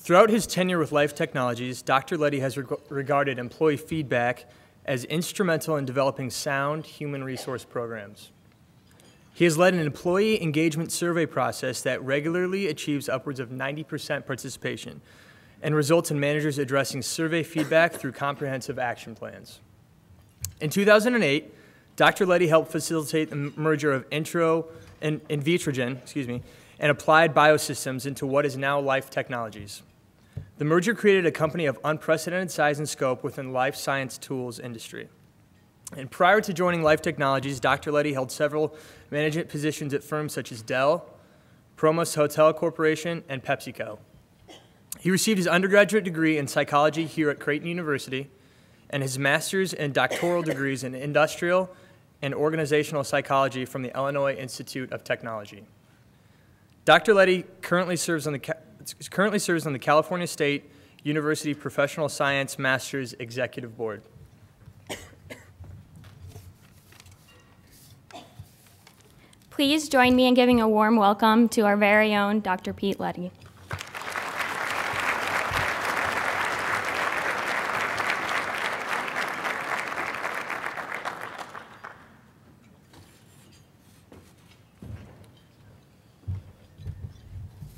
Throughout his tenure with Life Technologies, Dr. Leddy has regarded employee feedback as instrumental in developing sound human resource programs. He has led an employee engagement survey process that regularly achieves upwards of 90% participation and results in managers addressing survey feedback through comprehensive action plans. In 2008, Dr. Leddy helped facilitate the merger of Invitrogen, and Applied Biosystems into what is now Life Technologies. The merger created a company of unprecedented size and scope within the life science tools industry. And prior to joining Life Technologies, Dr. Leddy held several management positions at firms such as Dell, Promos Hotel Corporation, and PepsiCo. He received his undergraduate degree in psychology here at Creighton University and his master's and doctoral degrees in industrial and organizational psychology from the Illinois Institute of Technology. Dr. Leddy currently serves on the California State University Professional Science Masters Executive Board. Please join me in giving a warm welcome to our very own Dr. Pete Leddy.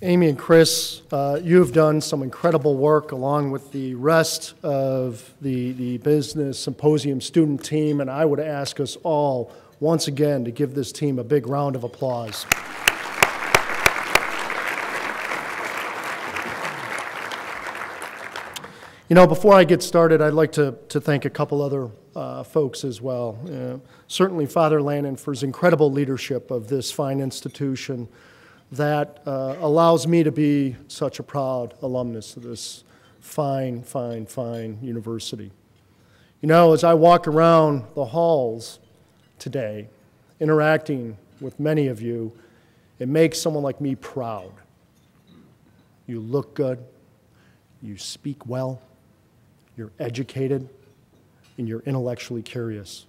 Amy and Chris, you have done some incredible work along with the rest of the Business Symposium student team, and I would ask us all once again to give this team a big round of applause. You know, before I get started, I'd like to thank a couple other folks as well. Certainly Father Lannon for his incredible leadership of this fine institution that allows me to be such a proud alumnus of this fine, fine, fine university. You know, as I walk around the halls today, interacting with many of you, it makes someone like me proud. You look good, you speak well, you're educated, and you're intellectually curious.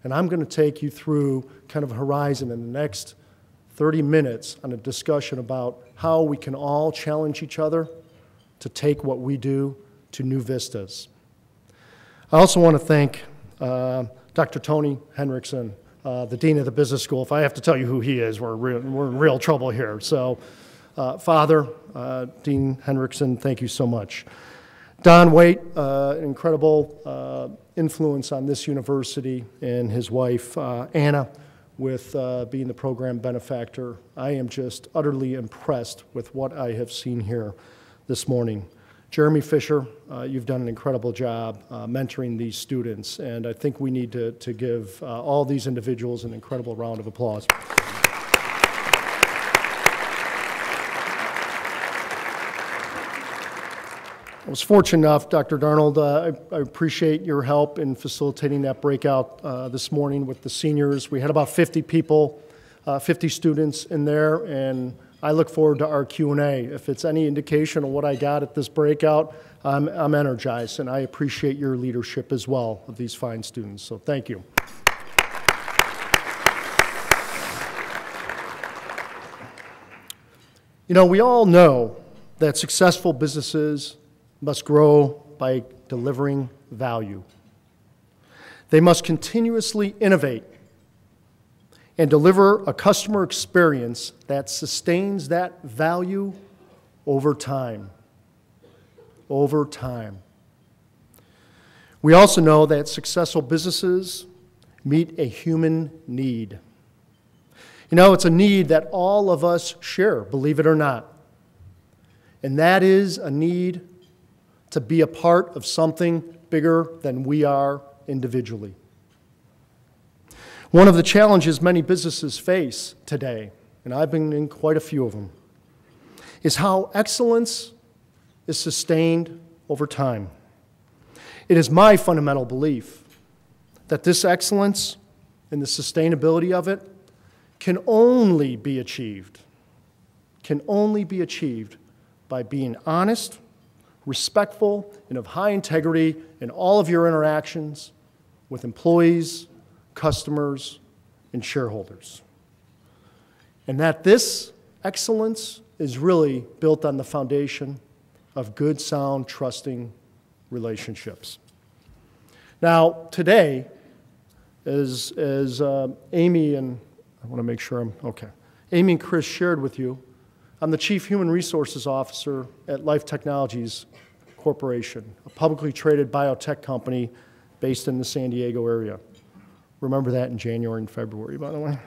And I'm going to take you through kind of a horizon in the next 30 minutes on a discussion about how we can all challenge each other to take what we do to new vistas. I also want to thank Dr. Tony Henriksen, the Dean of the Business School. If I have to tell you who he is, we're in real trouble here. So, Father, Dean Henriksen, thank you so much. Don Waite, an incredible influence on this university, and his wife, Anna, with being the program benefactor. I am just utterly impressed with what I have seen here this morning. Jeremy Fisher, you've done an incredible job mentoring these students, and I think we need to give all these individuals an incredible round of applause. I was fortunate enough, Dr. Darnold, I appreciate your help in facilitating that breakout this morning with the seniors. We had about 50 people, 50 students in there, and I look forward to our Q&A. If it's any indication of what I got at this breakout, I'm energized, and I appreciate your leadership as well of these fine students, so thank you. You know, we all know that successful businesses must grow by delivering value. They must continuously innovate and deliver a customer experience that sustains that value over time. Over time. We also know that successful businesses meet a human need. You know, it's a need that all of us share, believe it or not. And that is a need to be a part of something bigger than we are individually. One of the challenges many businesses face today, and I've been in quite a few of them, is how excellence is sustained over time. It is my fundamental belief that this excellence and the sustainability of it can only be achieved by being honest, respectful, and of high integrity in all of your interactions with employees, customers, and shareholders. And that this excellence is really built on the foundation of good, sound, trusting relationships. Now, today, as Amy and I want to make sure I'm okay. Amy and Chris shared with you, I'm the Chief Human Resources Officer at Life Technologies Corporation, a publicly traded biotech company based in the San Diego area. Remember that in January and February, by the way.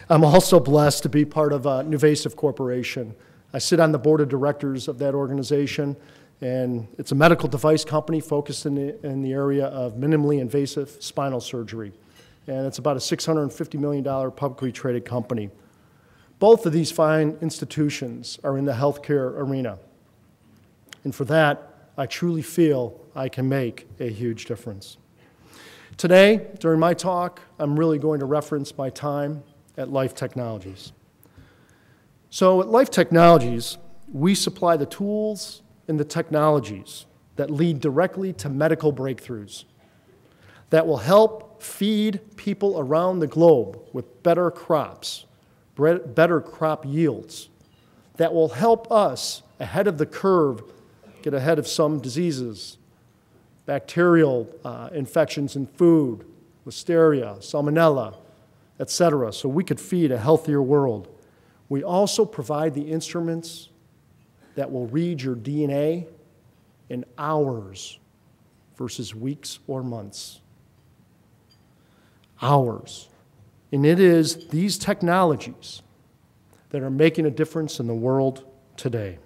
I'm also blessed to be part of Nuvasive Corporation. I sit on the board of directors of that organization, and it's a medical device company focused in the area of minimally invasive spinal surgery. And it's about a $650 million publicly traded company. Both of these fine institutions are in the healthcare arena. And for that, I truly feel I can make a huge difference. Today, during my talk, I'm really going to reference my time at Life Technologies. So at Life Technologies, we supply the tools and the technologies that lead directly to medical breakthroughs that will help feed people around the globe with better crops, better crop yields, that will help us ahead of the curve get ahead of some diseases, bacterial infections in food, listeria, salmonella, etc., so we could feed a healthier world. We also provide the instruments that will read your DNA in hours versus weeks or months. Hours. And it is these technologies that are making a difference in the world today.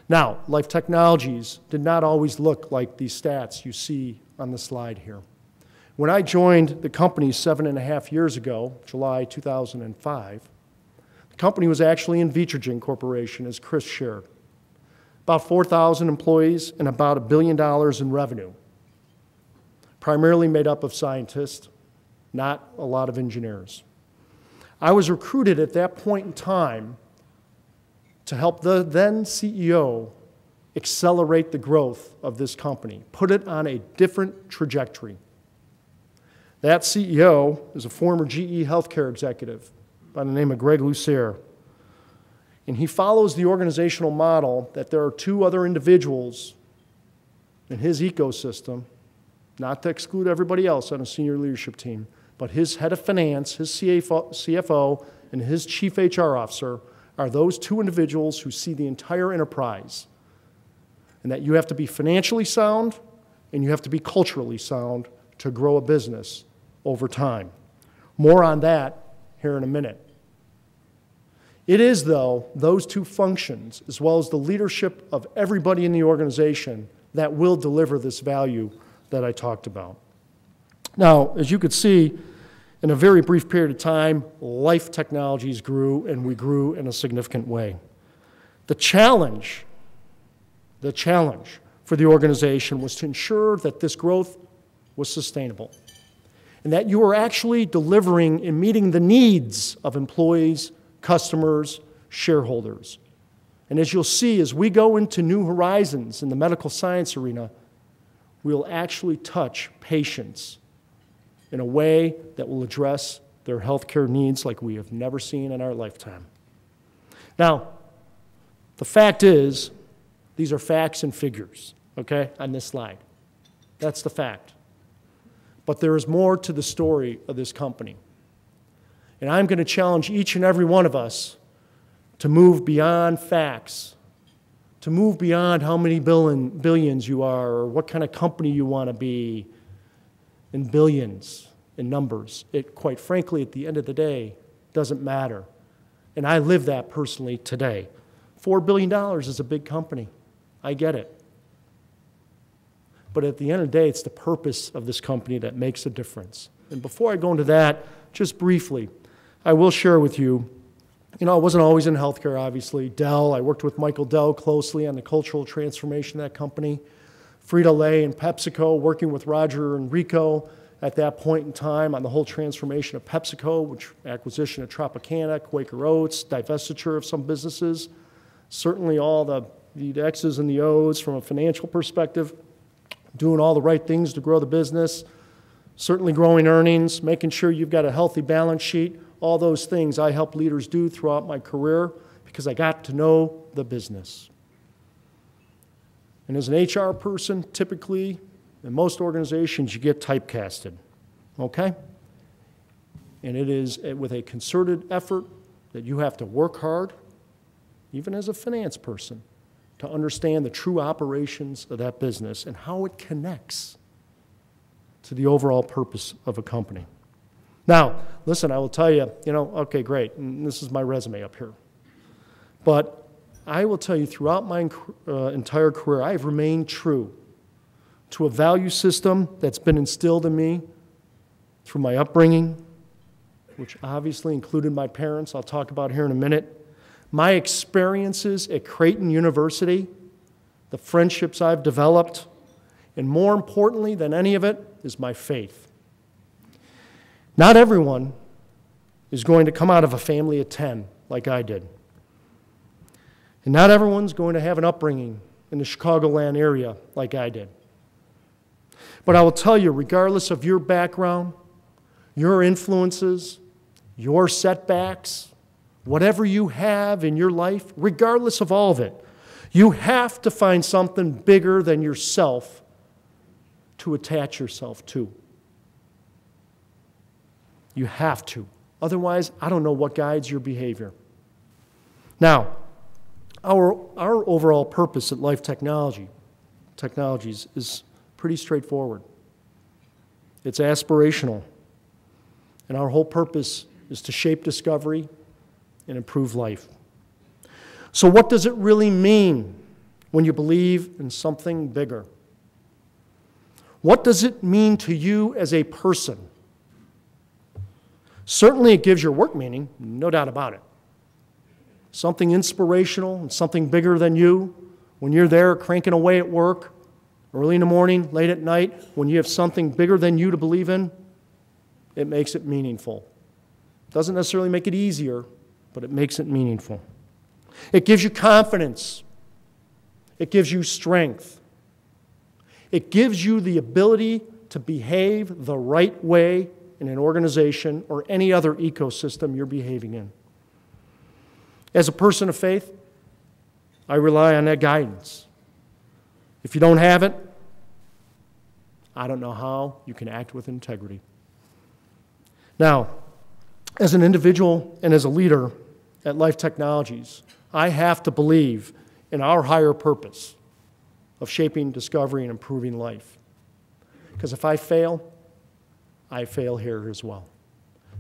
Now, Life Technologies did not always look like these stats you see on the slide here. When I joined the company 7.5 years ago, July 2005, the company was actually in Vitrogen Corporation, as Chris shared. About 4,000 employees and about $1 billion in revenue, primarily made up of scientists, not a lot of engineers. I was recruited at that point in time to help the then CEO accelerate the growth of this company, put it on a different trajectory. That CEO is a former GE healthcare executive by the name of Greg Lucier. And he follows the organizational model that there are two other individuals in his ecosystem, not to exclude everybody else on a senior leadership team, but his head of finance, his CFO, and his chief HR officer are those two individuals who see the entire enterprise. And that you have to be financially sound and you have to be culturally sound to grow a business over time. More on that here in a minute. It is, though, those two functions, as well as the leadership of everybody in the organization, that will deliver this value that I talked about. Now, as you could see, in a very brief period of time, Life Technologies grew, and we grew in a significant way. The challenge for the organization was to ensure that this growth was sustainable, and that you were actually delivering and meeting the needs of employees, customers, shareholders. And as you'll see, as we go into new horizons in the medical science arena, we'll actually touch patients in a way that will address their healthcare needs like we have never seen in our lifetime. Now, the fact is, these are facts and figures, okay, on this slide. That's the fact. But there is more to the story of this company. And I'm going to challenge each and every one of us to move beyond facts, to move beyond how many billions you are or what kind of company you want to be in billions, in numbers. It, quite frankly, at the end of the day, doesn't matter. And I live that personally today. $4 billion is a big company. I get it. But at the end of the day, it's the purpose of this company that makes a difference. And before I go into that, just briefly, I will share with you, I wasn't always in healthcare, obviously. Dell, I worked with Michael Dell closely on the cultural transformation of that company. Frito-Lay and PepsiCo, working with Roger and Rico at that point in time on the whole transformation of PepsiCo, which acquisition of Tropicana, Quaker Oats, divestiture of some businesses. Certainly all the X's and the O's from a financial perspective, doing all the right things to grow the business, certainly growing earnings, making sure you've got a healthy balance sheet. All those things I help leaders do throughout my career because I got to know the business. And as an HR person, typically, in most organizations, you get typecasted, okay? And it is with a concerted effort that you have to work hard, even as a finance person, to understand the true operations of that business and how it connects to the overall purpose of a company. Now, listen, I will tell you, okay, great, and this is my resume up here. But I will tell you, throughout my entire career, I have remained true to a value system that's been instilled in me through my upbringing, which obviously included my parents, I'll talk about here in a minute, my experiences at Creighton University, the friendships I've developed, and more importantly than any of it is my faith. Not everyone is going to come out of a family of 10 like I did. And not everyone's going to have an upbringing in the Chicagoland area like I did. But I will tell you, regardless of your background, your influences, your setbacks, whatever you have in your life, regardless of all of it, you have to find something bigger than yourself to attach yourself to. You have to. Otherwise, I don't know what guides your behavior. Now, our overall purpose at Life Technologies is pretty straightforward. It's aspirational. And our whole purpose is to shape discovery and improve life. So what does it really mean when you believe in something bigger? What does it mean to you as a person? Certainly it gives your work meaning, no doubt about it. Something inspirational and something bigger than you when you're there cranking away at work, early in the morning, late at night, when you have something bigger than you to believe in, it makes it meaningful. Doesn't necessarily make it easier, but it makes it meaningful. It gives you confidence. It gives you strength. It gives you the ability to behave the right way in an organization or any other ecosystem you're behaving in. As a person of faith, I rely on that guidance. If you don't have it, I don't know how you can act with integrity. Now, as an individual and as a leader at Life Technologies, I have to believe in our higher purpose of shaping discovery and improving life. Because if I fail here as well.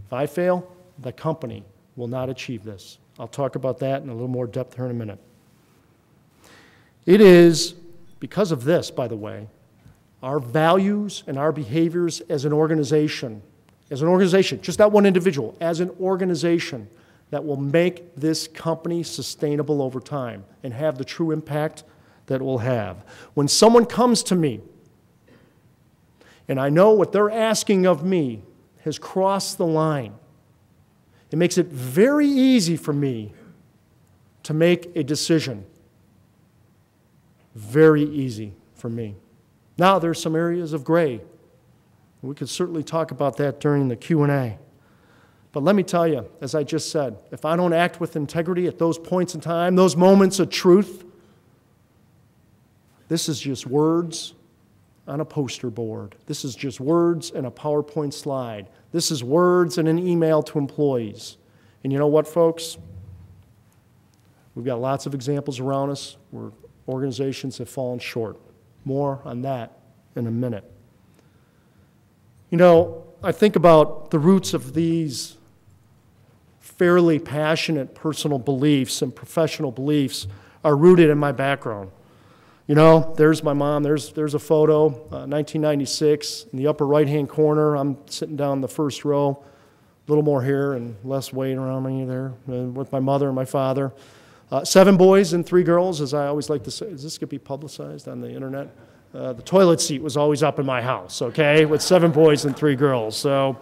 If I fail, the company will not achieve this. I'll talk about that in a little more depth here in a minute. It is because of this, by the way, our values and our behaviors as an organization, just not one individual, as an organization, that will make this company sustainable over time and have the true impact that it will have. When someone comes to me and I know what they're asking of me has crossed the line, it makes it very easy for me to make a decision. Very easy for me. Now, there's some areas of gray. We could certainly talk about that during the Q&A. But let me tell you, as I just said, if I don't act with integrity at those points in time, those moments of truth, this is just words on a poster board. This is just words in a PowerPoint slide. This is words in an email to employees. And you know what, folks? We've got lots of examples around us where organizations have fallen short. More on that in a minute. You know, I think about the roots of these fairly passionate personal beliefs and professional beliefs are rooted in my background. You know, there's my mom. There's a photo, 1996, in the upper right-hand corner. I'm sitting down in the first row, a little more hair and less weight around me there, with my mother and my father. 7 boys and 3 girls, as I always like to say. Is this going to be publicized on the internet? The toilet seat was always up in my house, okay, with 7 boys and 3 girls. So,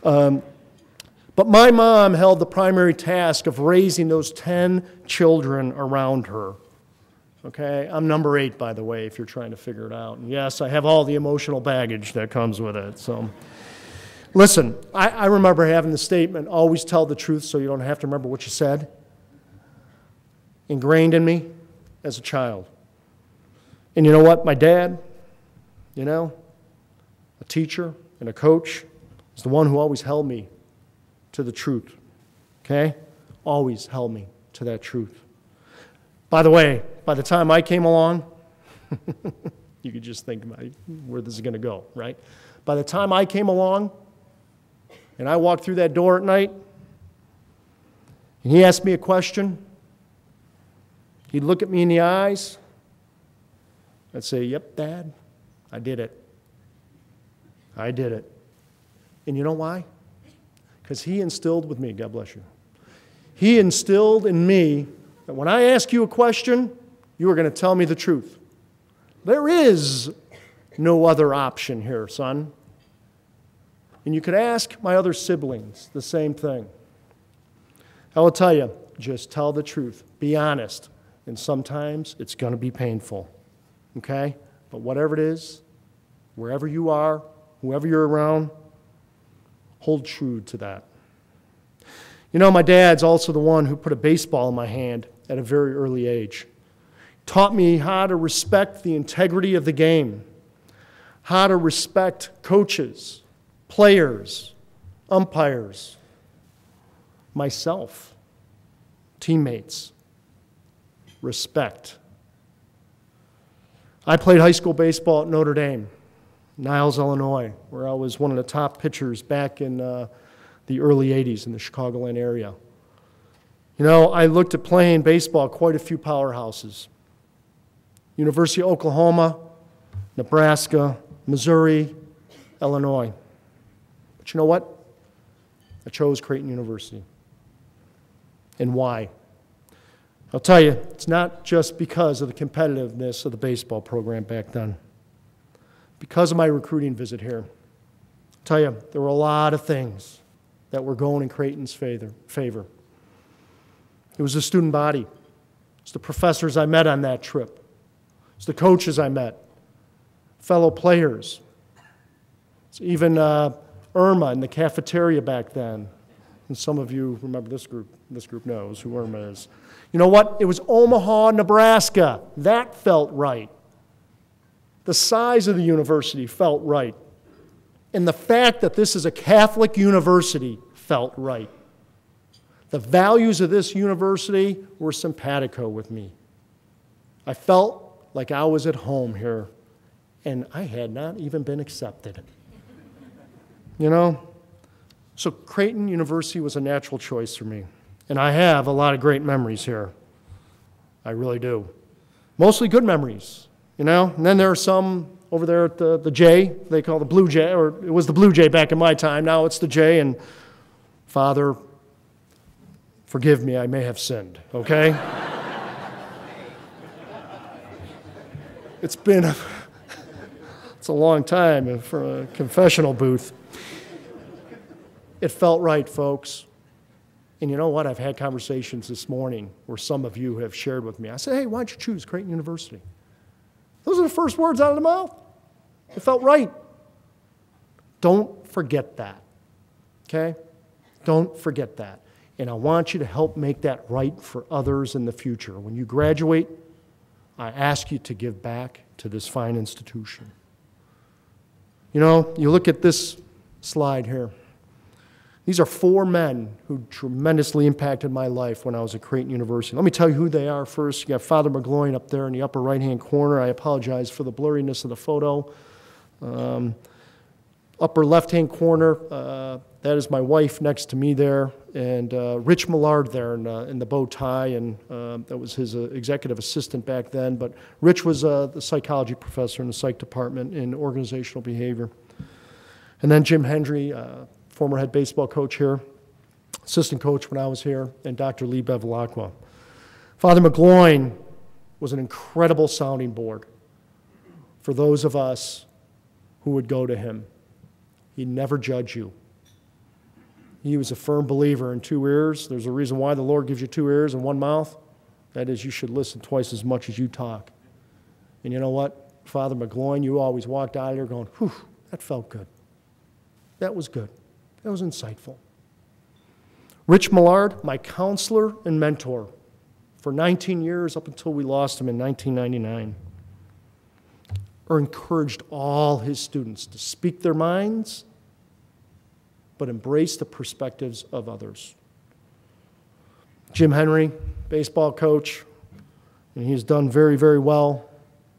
but my mom held the primary task of raising those 10 children around her. Okay, I'm number 8, by the way, if you're trying to figure it out. And yes, I have all the emotional baggage that comes with it. So, listen, I remember having the statement, always tell the truth so you don't have to remember what you said, ingrained in me as a child. And you know what? My dad, a teacher and a coach, is the one who always held me to the truth, okay? Always held me to that truth. By the way, by the time I came along, you could just think about where this is going to go, right? By the time I came along and I walked through that door at night and he asked me a question, he'd look at me in the eyes. I'd say, "Yep, Dad, I did it. I did it." And you know why? Because he instilled with me, God bless you, he instilled in me that when I ask you a question, you are going to tell me the truth. There is no other option here, son. And you could ask my other siblings the same thing. I will tell you, just tell the truth. Be honest. And sometimes it's going to be painful. Okay? But whatever it is, wherever you are, whoever you're around, hold true to that. My dad's also the one who put a baseball in my hand at a very early age. Taught me how to respect the integrity of the game, how to respect coaches, players, umpires, myself, teammates, respect. I played high school baseball at Notre Dame, Niles, Illinois, where I was one of the top pitchers back in the early 80s in the Chicagoland area. I looked at playing baseball at quite a few powerhouses. University of Oklahoma, Nebraska, Missouri, Illinois. But you know what? I chose Creighton University. And why? I'll tell you, it's not just because of the competitiveness of the baseball program back then. Because of my recruiting visit here. I'll tell you, there were a lot of things that were going in Creighton's favor. It was the student body. It's the professors I met on that trip. It's the coaches I met, fellow players. It's even Irma in the cafeteria back then. And some of you remember this group. This group knows who Irma is. You know what? It was Omaha, Nebraska. That felt right. The size of the university felt right. And the fact that this is a Catholic university felt right. The values of this university were simpatico with me. I felt like I was at home here, and I had not even been accepted. So Creighton University was a natural choice for me. And I have a lot of great memories here. I really do. Mostly good memories, And then there are some over there at the J, they call the Blue Jay, or it was the Blue Jay back in my time. Now it's the J, and Father, forgive me, I may have sinned, okay? It's a long time for a confessional booth. It felt right, folks. And you know what? I've had conversations this morning where some of you have shared with me. I said, hey, why don't you choose Creighton University? Those are the first words out of the mouth. It felt right. Don't forget that, okay? Don't forget that. And I want you to help make that right for others in the future. When you graduate, I ask you to give back to this fine institution. You look at this slide here. These are 4 men who tremendously impacted my life when I was at Creighton University. Let me tell you who they are first. You got Father McGloin up there in the upper right-hand corner. I apologize for the blurriness of the photo. Upper left-hand corner, that is my wife next to me there, and Rich Millard there in the bow tie, and that was his executive assistant back then. But Rich was the psychology professor in the psych department in organizational behavior. And then Jim Hendry, former head baseball coach here, assistant coach when I was here, and Dr. Lee Bevilacqua. Father McGloin was an incredible sounding board for those of us who would go to him. He'd never judge you. He was a firm believer in 2 ears. There's a reason why the Lord gives you 2 ears and 1 mouth. That is, you should listen twice as much as you talk. And you know what? Father McGloin, you always walked out of here going, whew, that felt good. That was good. That was insightful. Rich Millard, my counselor and mentor for 19 years up until we lost him in 1999. or encouraged all his students to speak their minds, but embrace the perspectives of others. Jim Henry, baseball coach, and he's done very, very well,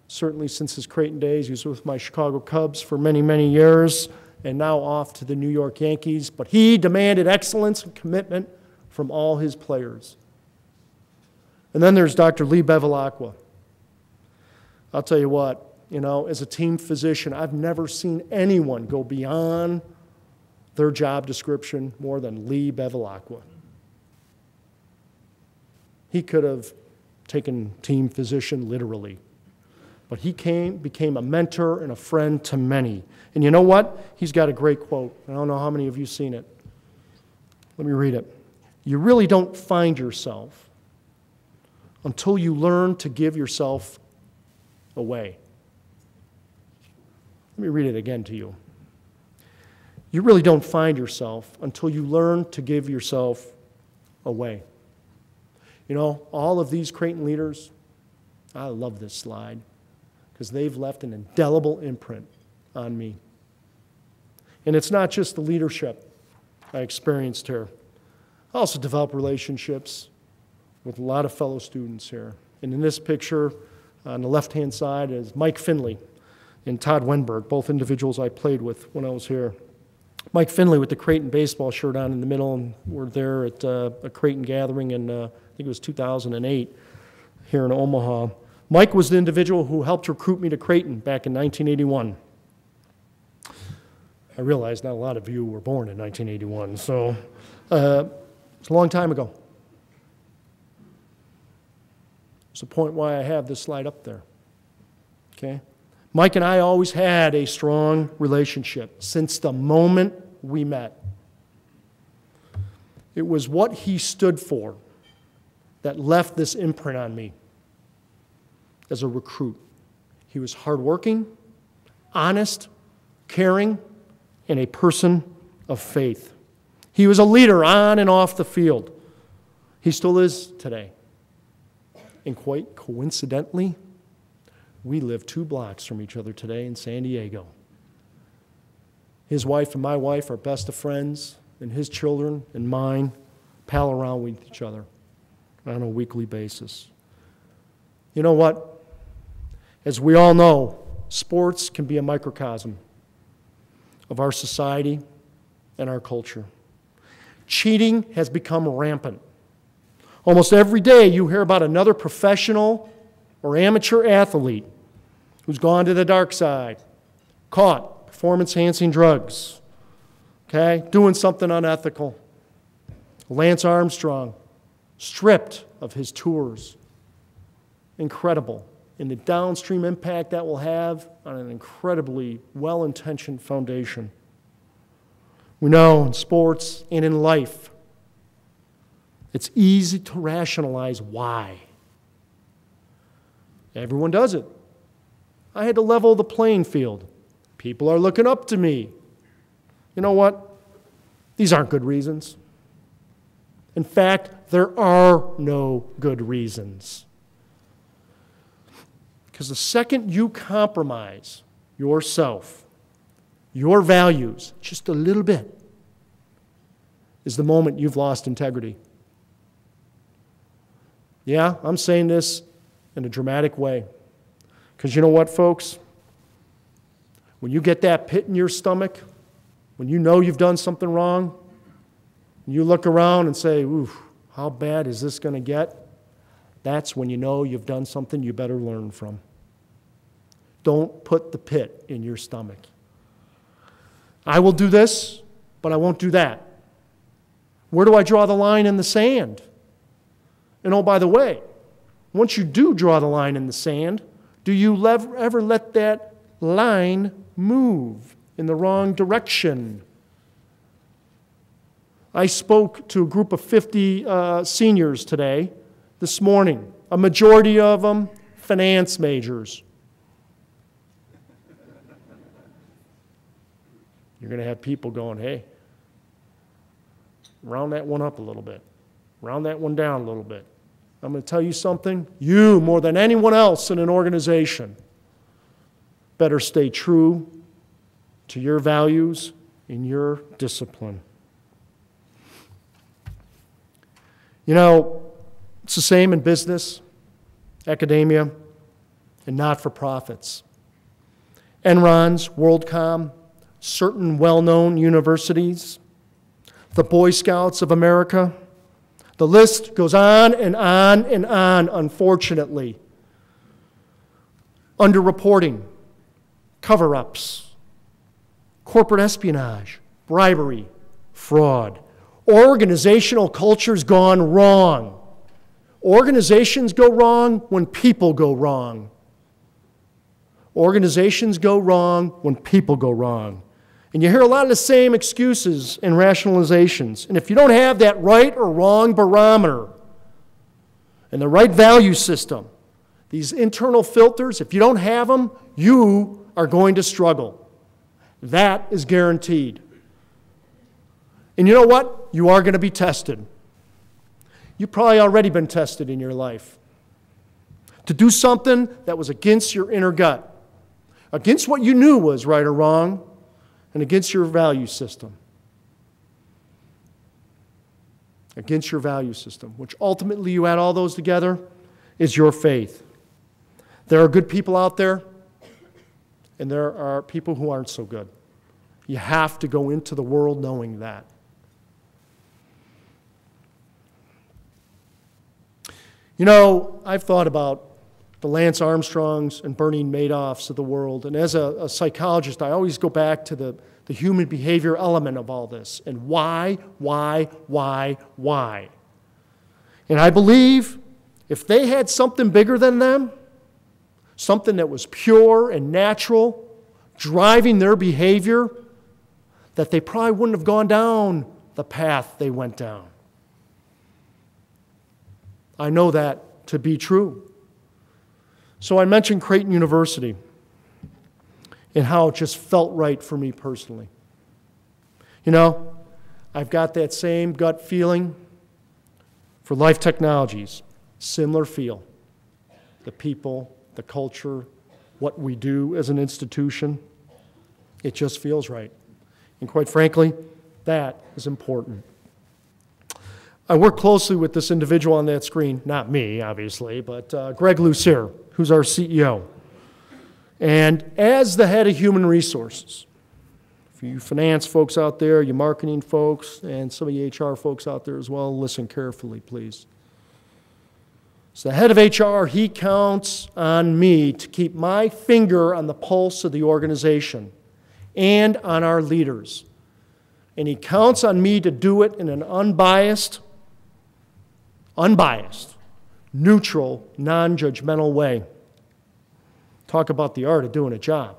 certainly since his Creighton days. He was with my Chicago Cubs for many, many years, and now off to the New York Yankees. But he demanded excellence and commitment from all his players. And then there's Dr. Lee Bevilacqua. I'll tell you what, as a team physician, I've never seen anyone go beyond their job description more than Lee Bevilacqua. He could have taken team physician literally, but he became a mentor and a friend to many. And you know what? He's got a great quote. I don't know how many of you have seen it. Let me read it. You really don't find yourself until you learn to give yourself away. Let me read it again to you. You really don't find yourself until you learn to give yourself away. All of these Creighton leaders, I love this slide because they've left an indelible imprint on me. And it's not just the leadership I experienced here. I also developed relationships with a lot of fellow students here. And in this picture, on the left-hand side is Mike Finley and Todd Wenberg, both individuals I played with when I was here. Mike Finley with the Creighton baseball shirt on in the middle, and we're there at a Creighton gathering in, I think it was 2008, here in Omaha. Mike was the individual who helped recruit me to Creighton back in 1981. I realize not a lot of you were born in 1981, so it's a long time ago. It's the point why I have this slide up there. Okay? Mike and I always had a strong relationship since the moment we met. It was what he stood for that left this imprint on me as a recruit. He was hardworking, honest, caring, and a person of faith. He was a leader on and off the field. He still is today. And quite coincidentally, we live 2 blocks from each other today in San Diego. His wife and my wife are best of friends, and his children and mine pal around with each other on a weekly basis. You know what? As we all know, sports can be a microcosm of our society and our culture. Cheating has become rampant. Almost every day you hear about another professional or amateur athlete who's gone to the dark side, caught performance-enhancing drugs, okay, doing something unethical. Lance Armstrong, stripped of his tours. Incredible. And the downstream impact that will have on an incredibly well-intentioned foundation. We know in sports and in life, it's easy to rationalize why. Everyone does it. I had to level the playing field. People are looking up to me. You know what? These aren't good reasons. In fact, there are no good reasons. Because the second you compromise yourself, your values, just a little bit, is the moment you've lost integrity. Yeah, I'm saying this in a dramatic way. Because you know what, folks? When you get that pit in your stomach, when you know you've done something wrong, you look around and say, oof, how bad is this going to get? That's when you know you've done something you better learn from. Don't put the pit in your stomach. I will do this, but I won't do that. Where do I draw the line in the sand? And oh, by the way, once you do draw the line in the sand, do you ever let that line move in the wrong direction? I spoke to a group of 50 seniors today, this morning. A majority of them, finance majors. You're going to have people going, hey, round that one up a little bit. Round that one down a little bit. I'm going to tell you something. You, more than anyone else in an organization, better stay true to your values and your discipline. You know, it's the same in business, academia, and not-for-profits. Enron's, WorldCom, certain well-known universities, the Boy Scouts of America. The list goes on and on and on, unfortunately. Underreporting, cover-ups, corporate espionage, bribery, fraud. Organizational culture's gone wrong. Organizations go wrong when people go wrong. Organizations go wrong when people go wrong. And you hear a lot of the same excuses and rationalizations. And if you don't have that right or wrong barometer and the right value system, these internal filters, if you don't have them, you are going to struggle. That is guaranteed. And you know what? You are going to be tested. You've probably already been tested in your life to do something that was against your inner gut, against what you knew was right or wrong, and against your value system. Against your value system, which ultimately you add all those together, is your faith. There are good people out there, and there are people who aren't so good. You have to go into the world knowing that. You know, I've thought about the Lance Armstrongs and Bernie Madoffs of the world, and as a psychologist, I always go back to the human behavior element of all this, and why. And I believe if they had something bigger than them, something that was pure and natural, driving their behavior, that they probably wouldn't have gone down the path they went down. I know that to be true. So I mentioned Creighton University and how it just felt right for me personally. You know, I've got that same gut feeling for Life Technologies, similar feel. The people, the culture, what we do as an institution, it just feels right. And quite frankly, that is important. I work closely with this individual on that screen, not me, obviously, but Greg Lucier, who's our CEO. And as the head of human resources, for you finance folks out there, you marketing folks, and some of you HR folks out there as well, listen carefully, please. So the head of HR, he counts on me to keep my finger on the pulse of the organization and on our leaders. And he counts on me to do it in an unbiased, neutral, non-judgmental way. Talk about the art of doing a job.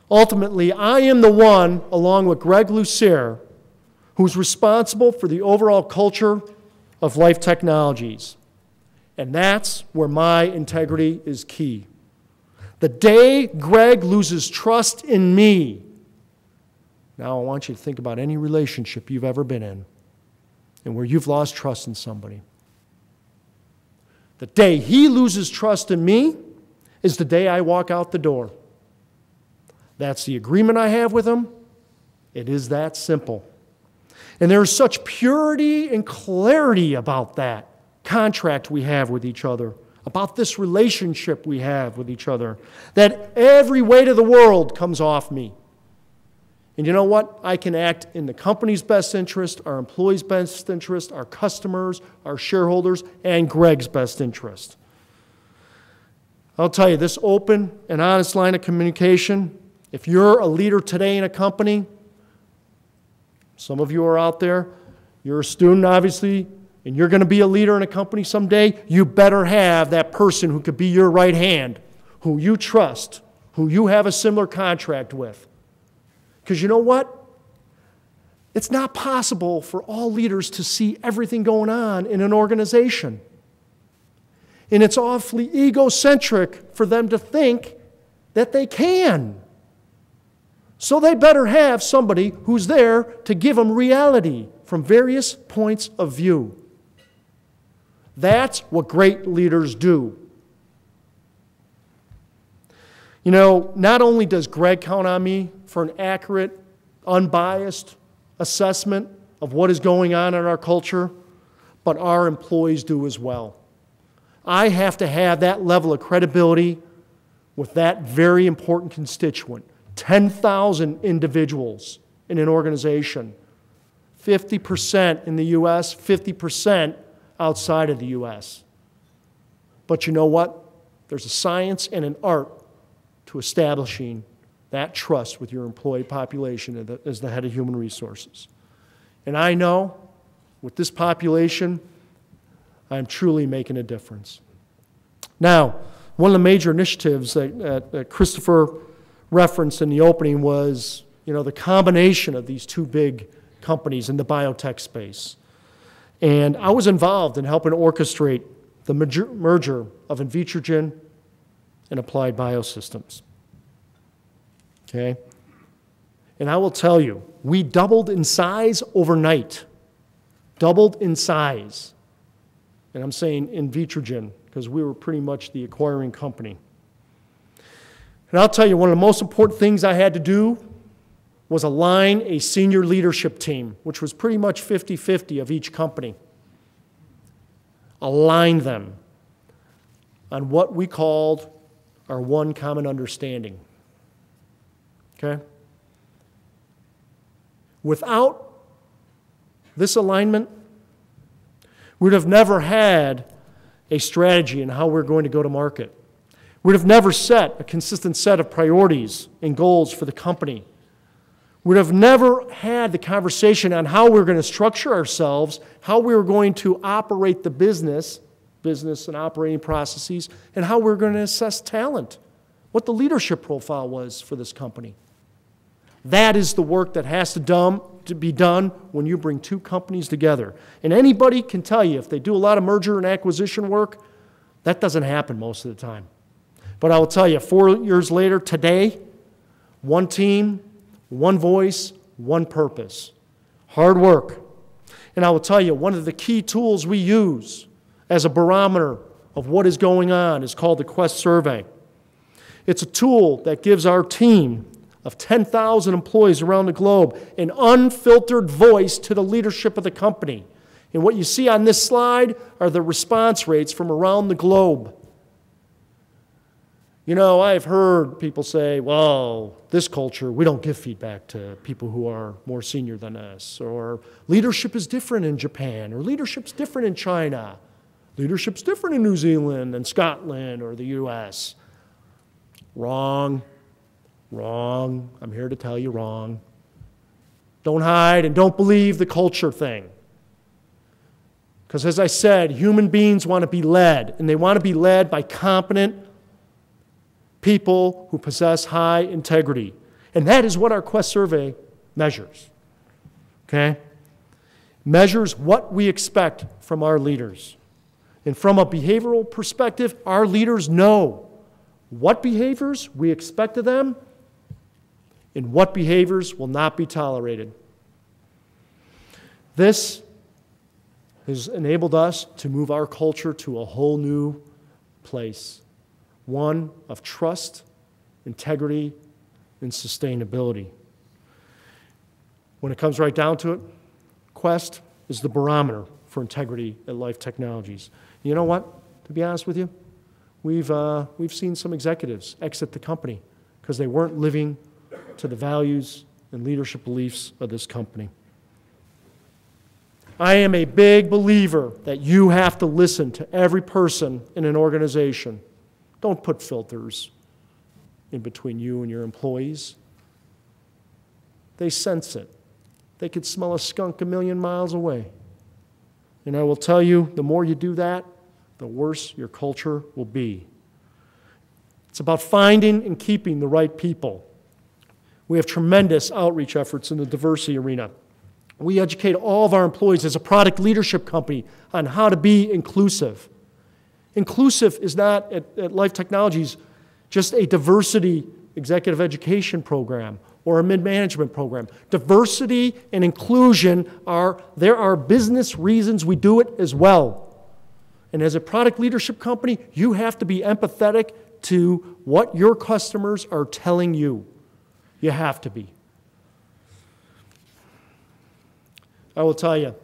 Ultimately, I am the one, along with Greg Lucier, who's responsible for the overall culture of Life Technologies. And that's where my integrity is key. The day Greg loses trust in me, now I want you to think about any relationship you've ever been in and where you've lost trust in somebody. The day he loses trust in me is the day I walk out the door. That's the agreement I have with him. It is that simple. And there's such purity and clarity about that contract we have with each other, about this relationship we have with each other, that every weight of the world comes off me. And you know what? I can act in the company's best interest, our employees' best interest, our customers, our shareholders, and Greg's best interest. I'll tell you, this open and honest line of communication, if you're a leader today in a company, some of you are out there, you're a student obviously, and you're going to be a leader in a company someday, you better have that person who could be your right hand, who you trust, who you have a similar contract with. Because you know what? It's not possible for all leaders to see everything going on in an organization. And it's awfully egocentric for them to think that they can. So they better have somebody who's there to give them reality from various points of view. That's what great leaders do. You know, not only does Greg count on me for an accurate, unbiased assessment of what is going on in our culture, but our employees do as well. I have to have that level of credibility with that very important constituent. 10,000 individuals in an organization, 50% in the U.S., 50% outside of the U.S. But you know what? There's a science and an art to establishing that trust with your employee population as the head of human resources. And I know with this population, I'm truly making a difference. Now, one of the major initiatives that Christopher referenced in the opening was, you know, the combination of these two big companies in the biotech space. And I was involved in helping orchestrate the merger of Invitrogen and Applied Biosystems. Okay? And I will tell you, we doubled in size overnight. Doubled in size. And I'm saying Invitrogen, because we were pretty much the acquiring company. And I'll tell you, one of the most important things I had to do was align a senior leadership team, which was pretty much 50-50 of each company. Align them on what we called our one common understanding. Okay? Without this alignment, we'd have never had a strategy in how we're going to go to market. We'd have never set a consistent set of priorities and goals for the company. We'd have never had the conversation on how we're going to structure ourselves, how we were going to operate the business and operating processes, and how we're going to assess talent, what the leadership profile was for this company. That is the work that has to be done when you bring two companies together. And anybody can tell you, if they do a lot of merger and acquisition work, that doesn't happen most of the time. But I will tell you, 4 years later, today, one team, one voice, one purpose. Hard work. And I will tell you, one of the key tools we use as a barometer of what is going on is called the Quest Survey. It's a tool that gives our team of 10,000 employees around the globe an unfiltered voice to the leadership of the company. And what you see on this slide are the response rates from around the globe. You know, I've heard people say, well, this culture, we don't give feedback to people who are more senior than us, or leadership is different in Japan, or leadership's different in China, leadership's different in New Zealand and Scotland or the U.S. Wrong. Wrong. I'm here to tell you wrong. Don't hide and don't believe the culture thing. Because as I said, human beings want to be led, and they want to be led by competent people who possess high integrity. And that is what our Quest survey measures. Okay? Measures what we expect from our leaders. And from a behavioral perspective, our leaders know what behaviors we expect of them and what behaviors will not be tolerated. This has enabled us to move our culture to a whole new place. One of trust, integrity, and sustainability. When it comes right down to it, Quest is the barometer for integrity at Life Technologies. You know what? To be honest with you, we've seen some executives exit the company because they weren't living to the values and leadership beliefs of this company. I am a big believer that you have to listen to every person in an organization. Don't put filters in between you and your employees. They sense it. They could smell a skunk a million miles away. And I will tell you, the more you do that, the worse your culture will be. It's about finding and keeping the right people. We have tremendous outreach efforts in the diversity arena. We educate all of our employees as a product leadership company on how to be inclusive. Inclusive is not, at Life Technologies, just a diversity executive education program or a mid-management program. Diversity and inclusion there are business reasons we do it as well. And as a product leadership company, you have to be empathetic to what your customers are telling you. You have to be. I will tell you,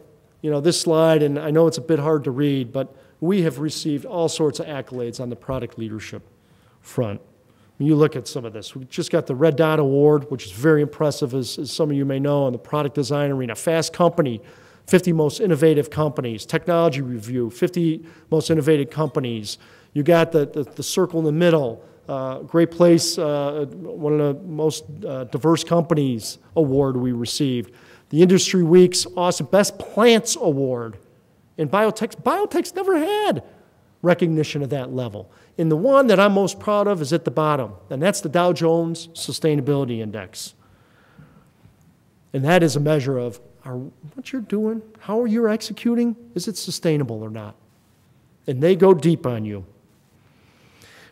this slide, and I know it's a bit hard to read, but we have received all sorts of accolades on the product leadership front. You look at some of this. We just got the Red Dot Award, which is very impressive, as some of you may know, in the product design arena. Fast Company, 50 most innovative companies. Technology Review, 50 most innovative companies. You got the circle in the middle. Great Place, one of the most diverse companies award we received. The Industry Week's Awesome Best Plants Award. In biotech's never had recognition of that level. And the one that I'm most proud of is at the bottom, and that's the Dow Jones Sustainability Index. And that is a measure of what you're doing, how you're executing, is it sustainable or not? And they go deep on you.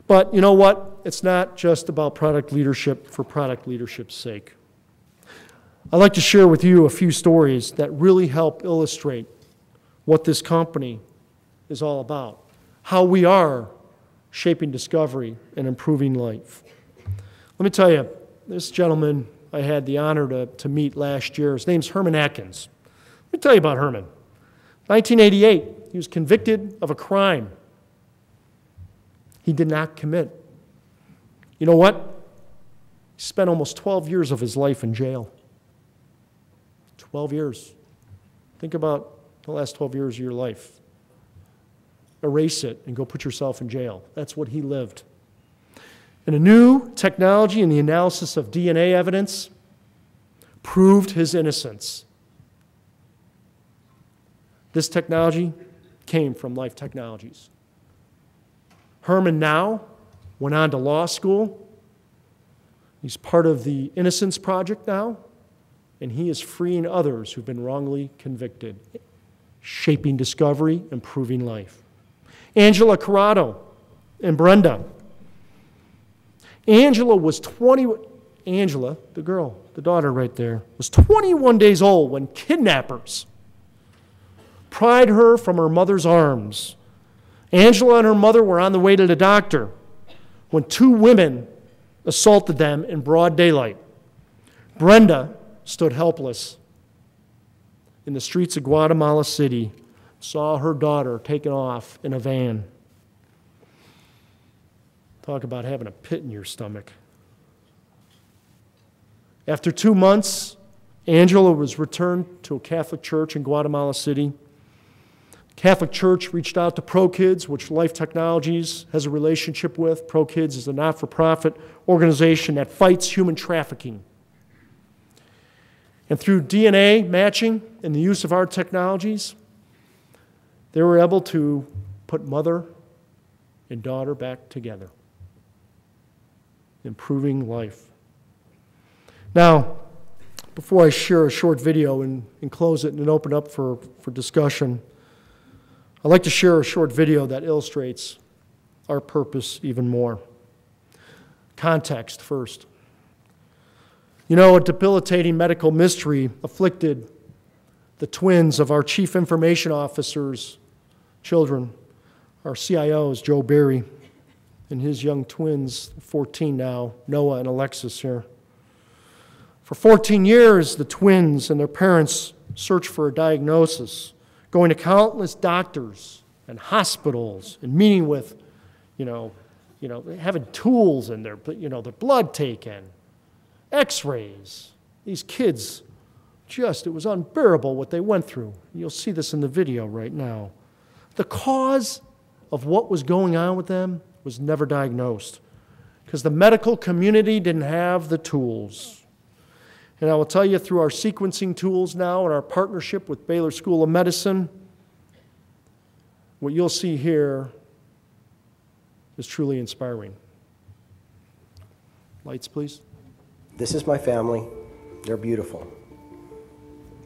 But you know what? It's not just about product leadership for product leadership's sake. I'd like to share with you a few stories that really help illustrate what this company is all about, how we are shaping discovery and improving life. Let me tell you, this gentleman I had the honor to meet last year, his name's Herman Atkins. Let me tell you about Herman. 1988, he was convicted of a crime he did not commit. You know what? He spent almost 12 years of his life in jail. 12 years. Think about the last 12 years of your life. Erase it and go put yourself in jail. That's what he lived. And a new technology in the analysis of DNA evidence proved his innocence. This technology came from Life Technologies. Herman now went on to law school. He's part of the Innocence Project now, and he is freeing others who've been wrongly convicted, shaping discovery, improving life. Angela Corrado and Brenda. Angela, the girl, the daughter right there, was 21 days old when kidnappers pried her from her mother's arms. Angela and her mother were on the way to the doctor when two women assaulted them in broad daylight. Brenda stood helpless in the streets of Guatemala City, saw her daughter taken off in a van. Talk about having a pit in your stomach. After 2 months, Angela was returned to a Catholic church in Guatemala City. Catholic Church reached out to ProKids, which Life Technologies has a relationship with. ProKids is a not-for-profit organization that fights human trafficking. And through DNA matching and the use of our technologies, they were able to put mother and daughter back together, improving life. Now, before I share a short video and close it and open up for discussion, I'd like to share a short video that illustrates our purpose even more. Context first. You know, a debilitating medical mystery afflicted the twins of our Chief Information Officer's children, our CIOs, Joe Barry, and his young twins, 14 now, Noah and Alexis here. For 14 years, the twins and their parents searched for a diagnosis, going to countless doctors and hospitals and meeting with, having tools in their blood taken, x-rays. These kids, it was unbearable what they went through. You'll see this in the video right now. The cause of what was going on with them was never diagnosed because the medical community didn't have the tools. And I will tell you, through our sequencing tools now and our partnership with Baylor School of Medicine, what you'll see here is truly inspiring. Lights, please. This is my family. They're beautiful.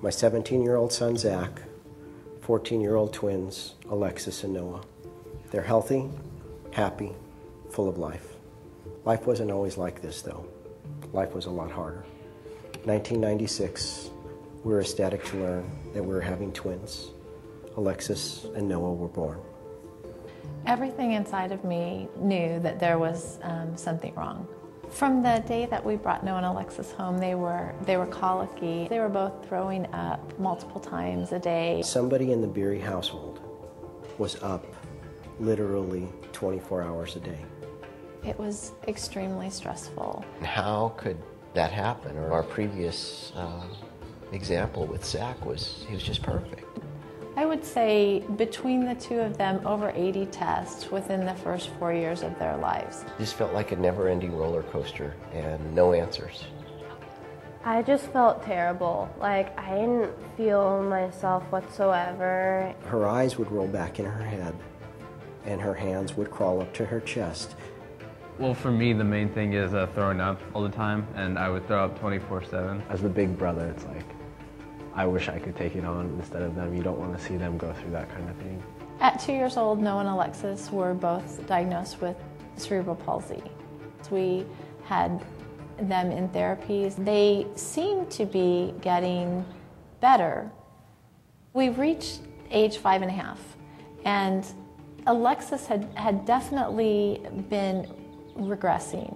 My 17-year-old son, Zach, 14-year-old twins, Alexis and Noah. They're healthy, happy, full of life. Life wasn't always like this, though. Life was a lot harder. 1996, we were ecstatic to learn that we were having twins. Alexis and Noah were born. Everything inside of me knew that there was something wrong. From the day that we brought Noah and Alexis home, they were colicky. They were both throwing up multiple times a day. Somebody in the Beery household was up literally 24 hours a day. It was extremely stressful. How could that happen? Or our previous example with Zach was, he was just perfect. I would say between the two of them, over 80 tests within the first 4 years of their lives. It just felt like a never-ending roller coaster and no answers. I just felt terrible. Like, I didn't feel myself whatsoever. Her eyes would roll back in her head, and her hands would crawl up to her chest. Well, for me, the main thing is throwing up all the time, and I would throw up 24/7. As the big brother, it's like, I wish I could take it on instead of them. You don't want to see them go through that kind of thing. At 2 years old, Noah and Alexis were both diagnosed with cerebral palsy. We had them in therapies. They seemed to be getting better. We reached age 5.5, and Alexis had definitely been regressing.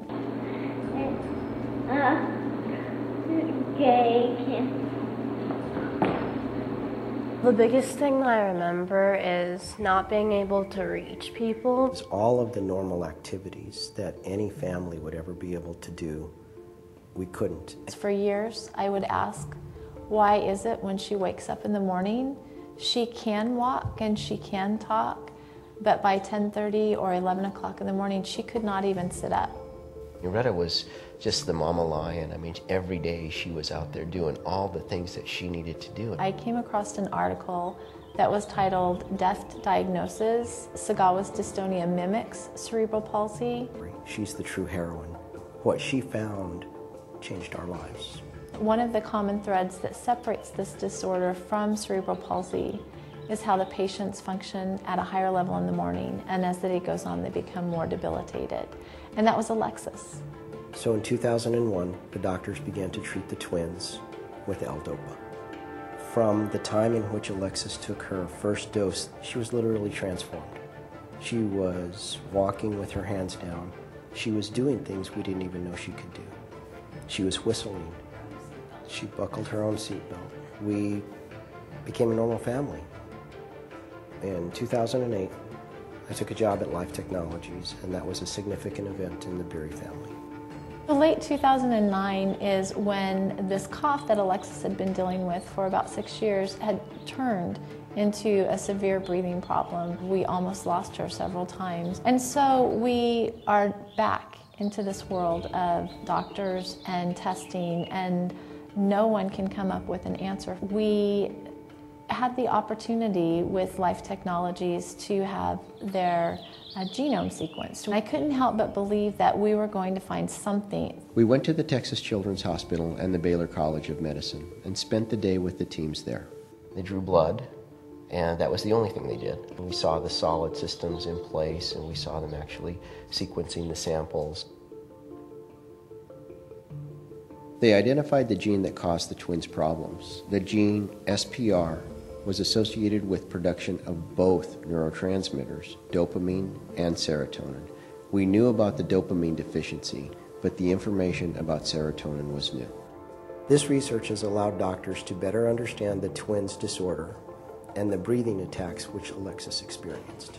The biggest thing I remember is not being able to reach people. It's all of the normal activities that any family would ever be able to do, we couldn't. For years, I would ask, why is it when she wakes up in the morning, she can walk and she can talk, but by 10:30 or 11 o'clock in the morning, she could not even sit up. Loretta was just the mama lion. I mean, every day she was out there doing all the things that she needed to do. I came across an article that was titled Deft Diagnosis, Sagawa's Dystonia Mimics Cerebral Palsy. She's the true heroine. What she found changed our lives. One of the common threads that separates this disorder from cerebral palsy is how the patients function at a higher level in the morning, and as the day goes on, they become more debilitated. And that was Alexis. So in 2001, the doctors began to treat the twins with L-Dopa. From the time in which Alexis took her first dose, she was literally transformed. She was walking with her hands down. She was doing things we didn't even know she could do. She was whistling. She buckled her own seatbelt. We became a normal family. In 2008, I took a job at Life Technologies, and that was a significant event in the Beery family. The late 2009 is when this cough that Alexis had been dealing with for about 6 years had turned into a severe breathing problem. We almost lost her several times. And so we are back into this world of doctors and testing, and no one can come up with an answer. We had the opportunity with Life Technologies to have their genome sequenced. I couldn't help but believe that we were going to find something. We went to the Texas Children's Hospital and the Baylor College of Medicine and spent the day with the teams there. They drew blood, and that was the only thing they did. We saw the solid systems in place, and we saw them actually sequencing the samples. They identified the gene that caused the twins' problems. The gene SPR was associated with production of both neurotransmitters, dopamine and serotonin. We knew about the dopamine deficiency, but the information about serotonin was new. This research has allowed doctors to better understand the twins' disorder and the breathing attacks which Alexis experienced.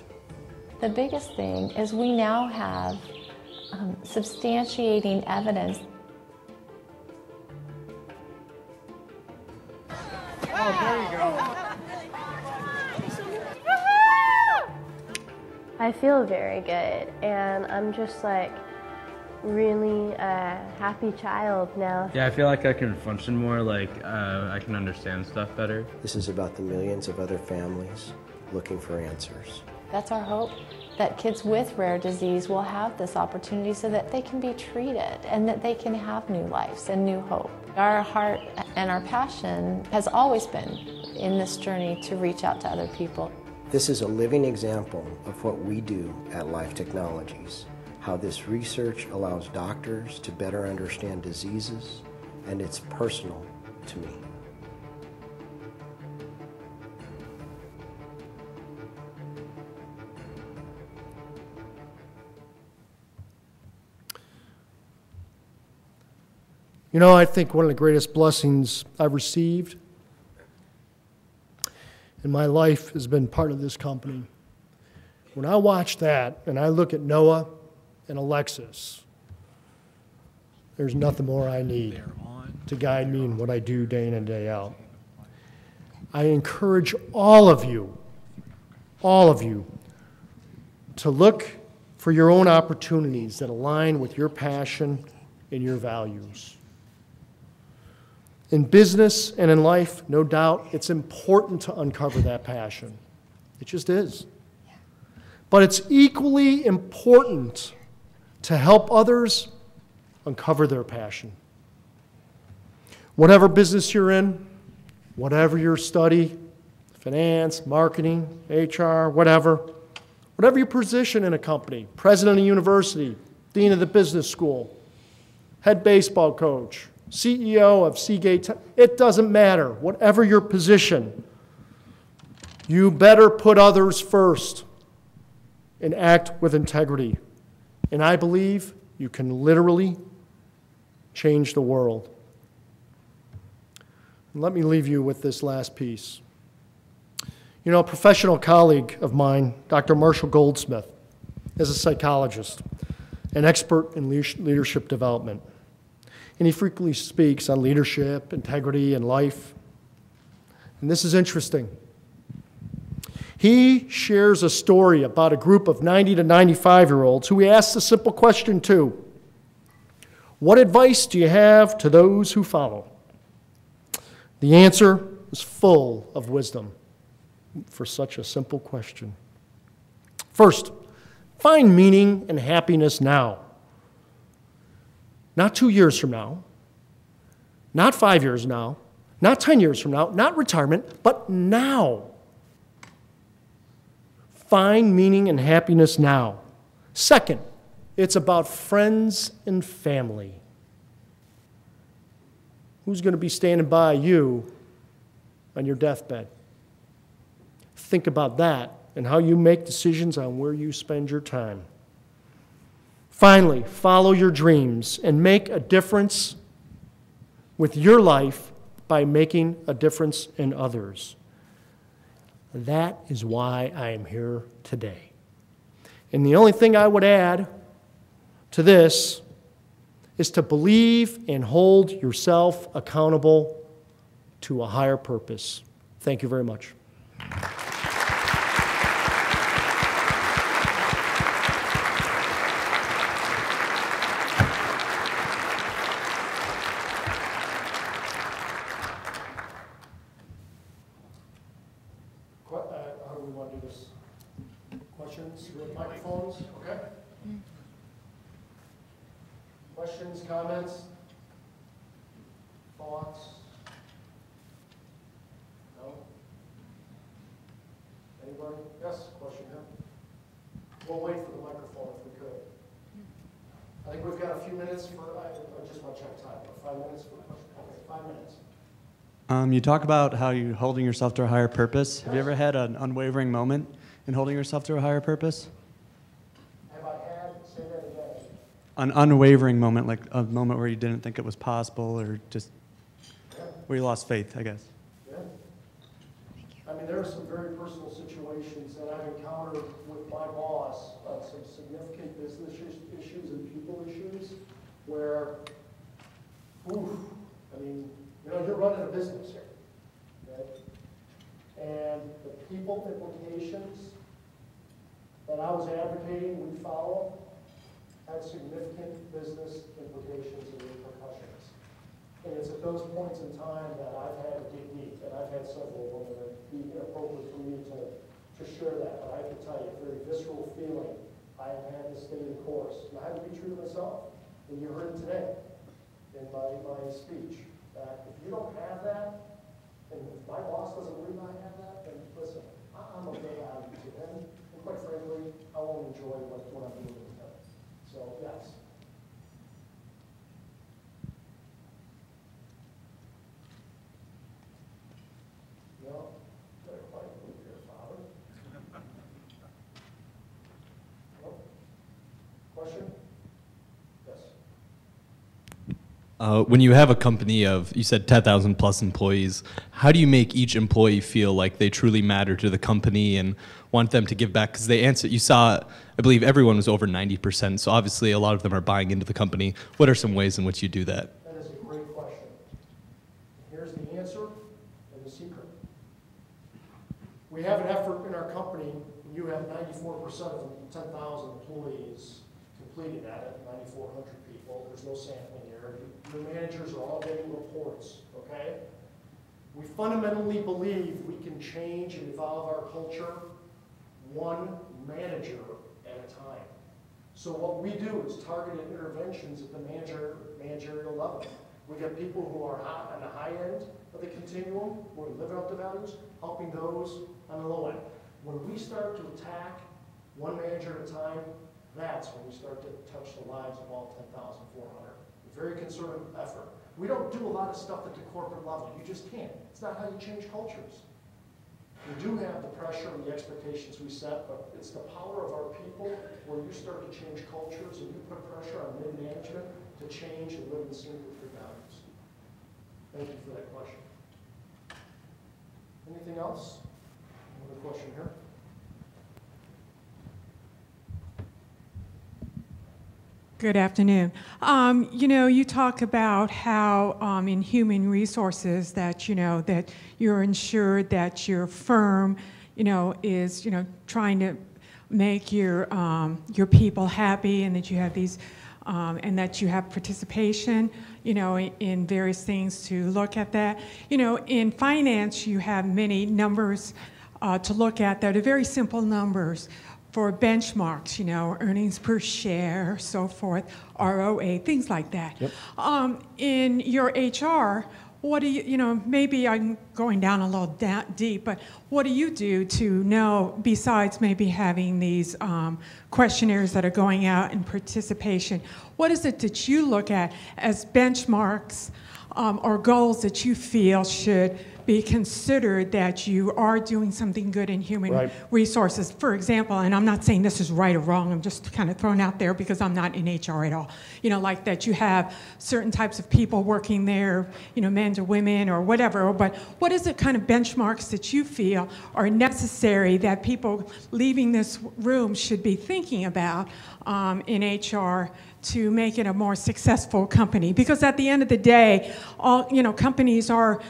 The biggest thing is we now have substantiating evidence. Oh, there you go. I feel very good, and I'm just like really a happy child now. Yeah, I feel like I can function more, like I can understand stuff better. This is about the millions of other families looking for answers. That's our hope, that kids with rare disease will have this opportunity so that they can be treated and that they can have new lives and new hope. Our heart and our passion has always been in this journey to reach out to other people. This is a living example of what we do at Life Technologies, how this research allows doctors to better understand diseases, and it's personal to me. You know, I think one of the greatest blessings I've received in my life has been part of this company. When I watch that and I look at Noah and Alexis, there's nothing more I need to guide me in what I do day in and day out. I encourage all of you, to look for your own opportunities that align with your passion and your values. In business and in life, no doubt, it's important to uncover that passion. It just is. But it's equally important to help others uncover their passion. Whatever business you're in, whatever your study, finance, marketing, HR, whatever your position in a company, president of a university, dean of the business school, head baseball coach, CEO of Seagate, it doesn't matter. Whatever your position, you better put others first and act with integrity. And I believe you can literally change the world. And let me leave you with this last piece. You know, a professional colleague of mine, Dr. Marshall Goldsmith, is a psychologist, an expert in leadership development. And he frequently speaks on leadership, integrity, and life. And this is interesting. He shares a story about a group of 90 to 95-year-olds who he asks a simple question to. What advice do you have to those who follow? The answer is full of wisdom for such a simple question. First, find meaning and happiness now. Not 2 years from now, not 5 years from now, not 10 years from now, not retirement, but now. Find meaning and happiness now. Second, it's about friends and family. Who's going to be standing by you on your deathbed? Think about that and how you make decisions on where you spend your time. Finally, follow your dreams and make a difference with your life by making a difference in others. That is why I am here today. And the only thing I would add to this is to believe and hold yourself accountable to a higher purpose. Thank you very much. How do we want to do this? Questions? We have microphones? Okay. Questions, comments, thoughts? No? Anybody? Yes, question here. We'll wait for the microphone if we could. I think we've got a few minutes for, I just want to check time. 5 minutes for a question. Okay, 5 minutes. You talk about how you're holding yourself to a higher purpose. Have you ever had an unwavering moment in holding yourself to a higher purpose? Have I had? Say that again. An unwavering moment, like a moment where you didn't think it was possible or just where you lost faith, I guess. Yeah. I mean, there are some very personal situations that I've encountered with my boss on some significant business issues and people issues where, I mean, you know, you're running a business here, okay? And the people implications that I was advocating we follow had significant business implications and repercussions. And it's at those points in time that I've had to dig deep, and I've had several of them, and it'd be inappropriate for me to share that, but I can tell you, a very visceral feeling. I have had to stay the course, and I have to be true to myself. And you heard it today in my speech. That if you don't have that, and if my boss doesn't believe I have that, then listen, I'm of no value to him, and quite frankly, I won't enjoy what I'm doing with him. So, yes. No? Better fight with your father. No? Question? Yes. When you have a company of, you said 10,000 plus employees, how do you make each employee feel like they truly matter to the company and want them to give back? Because they answer, you saw, I believe everyone was over 90%, so obviously a lot of them are buying into the company. What are some ways in which you do that? That is a great question. Here's the answer and the secret. We have an effort in our company, and you have 94% of the 10,000 employees completed at it, 9,400 people. There's no sampling here. Your managers are all getting reports, okay? We fundamentally believe we can change and evolve our culture one manager at a time. So what we do is targeted interventions at the managerial level. We get people who are on the high end of the continuum, who are living up to values, helping those on the low end. When we start to attack one manager at a time, that's when we start to touch the lives of all 10,400. Very concerted effort. We don't do a lot of stuff at the corporate level. You just can't. It's not how you change cultures. We do have the pressure and the expectations we set, but it's the power of our people where you start to change cultures and you put pressure on mid-management to change and live in sync with your values. Thank you for that question. Anything else? Another question here. Good afternoon. You know, you talk about how in human resources that, that you're ensured that your firm, is, trying to make your people happy and that you have these, and that you have participation, in various things to look at that. In finance, you have many numbers to look at that are very simple numbers for benchmarks, earnings per share, so forth, ROA, things like that. Yep. In your HR, what do you, maybe I'm going down a little deep, but what do you do to know, besides maybe having these questionnaires that are going out and participation, what is it that you look at as benchmarks or goals that you feel should be considered that you are doing something good in human resources? For example, and I'm not saying this is right or wrong, I'm just kind of throwing out there because I'm not in HR at all. Like that you have certain types of people working there, men or women or whatever, but what is the kind of benchmarks that you feel are necessary that people leaving this room should be thinking about in HR to make it a more successful company? Because at the end of the day, all companies are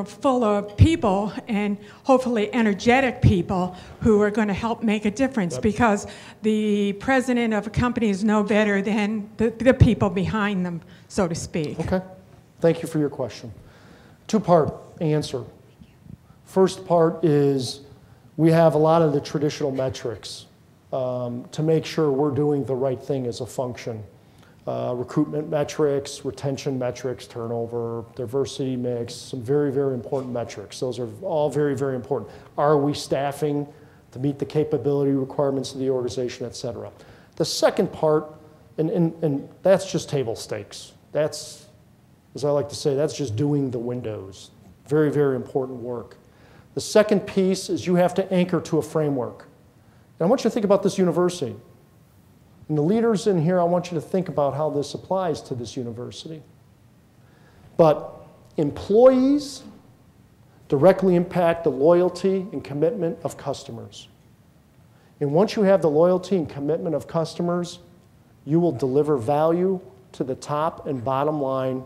full of people and hopefully energetic people who are going to help make a difference. Yep. Because the president of a company is no better than the people behind them, so to speak. Okay, thank you for your question. Two-part answer. First part is we have a lot of the traditional metrics to make sure we're doing the right thing as a function. Recruitment metrics, retention metrics, turnover, diversity mix, some very, very important metrics. Those are all very, very important. Are we staffing to meet the capability requirements of the organization, et cetera? The second part, and that's just table stakes. That's, as I like to say, that's just doing the windows. Very, very important work. The second piece is you have to anchor to a framework. And I want you to think about this university. And the leaders in here, I want you to think about how this applies to this university. But employees directly impact the loyalty and commitment of customers. And once you have the loyalty and commitment of customers, you will deliver value to the top and bottom line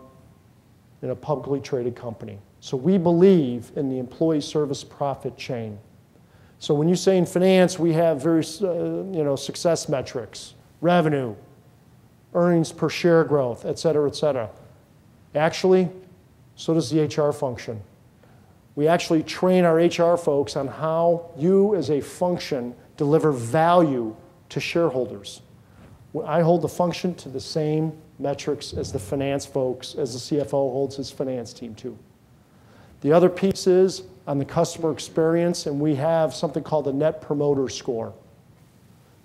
in a publicly traded company. So we believe in the employee service profit chain. So when you say in finance, we have very success metrics, revenue, earnings per share growth, et cetera, et cetera. Actually, so does the HR function. We actually train our HR folks on how you as a function deliver value to shareholders. I hold the function to the same metrics as the finance folks, as the CFO holds his finance team to. The other piece is on the customer experience, and we have something called the Net Promoter Score.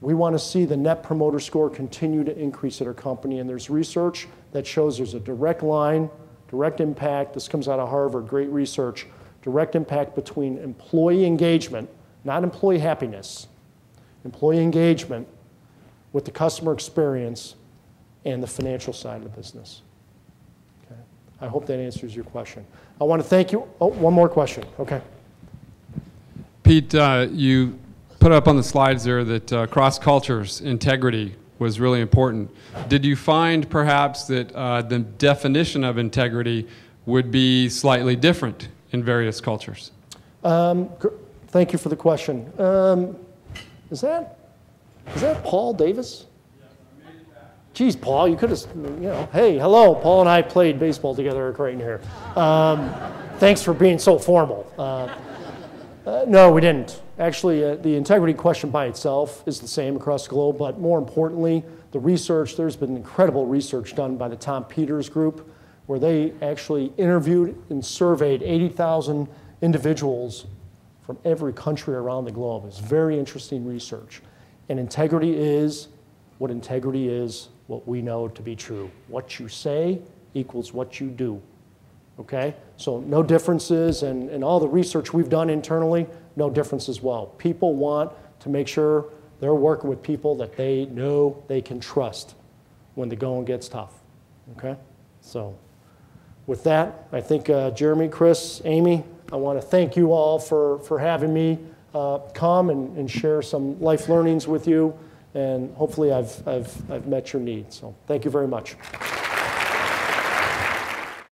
We want to see the Net Promoter Score continue to increase at our company, and there's research that shows there's a direct line, direct impact. This comes out of Harvard, great research. Direct impact between employee engagement, not employee happiness, employee engagement with the customer experience and the financial side of the business. Okay. I hope that answers your question. I want to thank you. Oh, one more question. Okay. Pete, you put up on the slides there that across cultures, integrity was really important. Did you find perhaps that the definition of integrity would be slightly different in various cultures? Thank you for the question. Is that Paul Davis? Geez, Paul, you could have, hey, hello. Paul and I played baseball together at Creighton here. Thanks for being so formal. No, we didn't. Actually, the integrity question by itself is the same across the globe, but more importantly, the research, there's been incredible research done by the Tom Peters group, where they actually interviewed and surveyed 80,000 individuals from every country around the globe. It's very interesting research. And integrity is what we know to be true. What you say equals what you do. Okay? So no differences, and all the research we've done internally, no difference as well. People want to make sure they're working with people that they know they can trust when the going gets tough. Okay? So with that, I think Jeremy, Chris, Amy, I want to thank you all for having me come and share some life learnings with you, and hopefully I've met your needs. So thank you very much.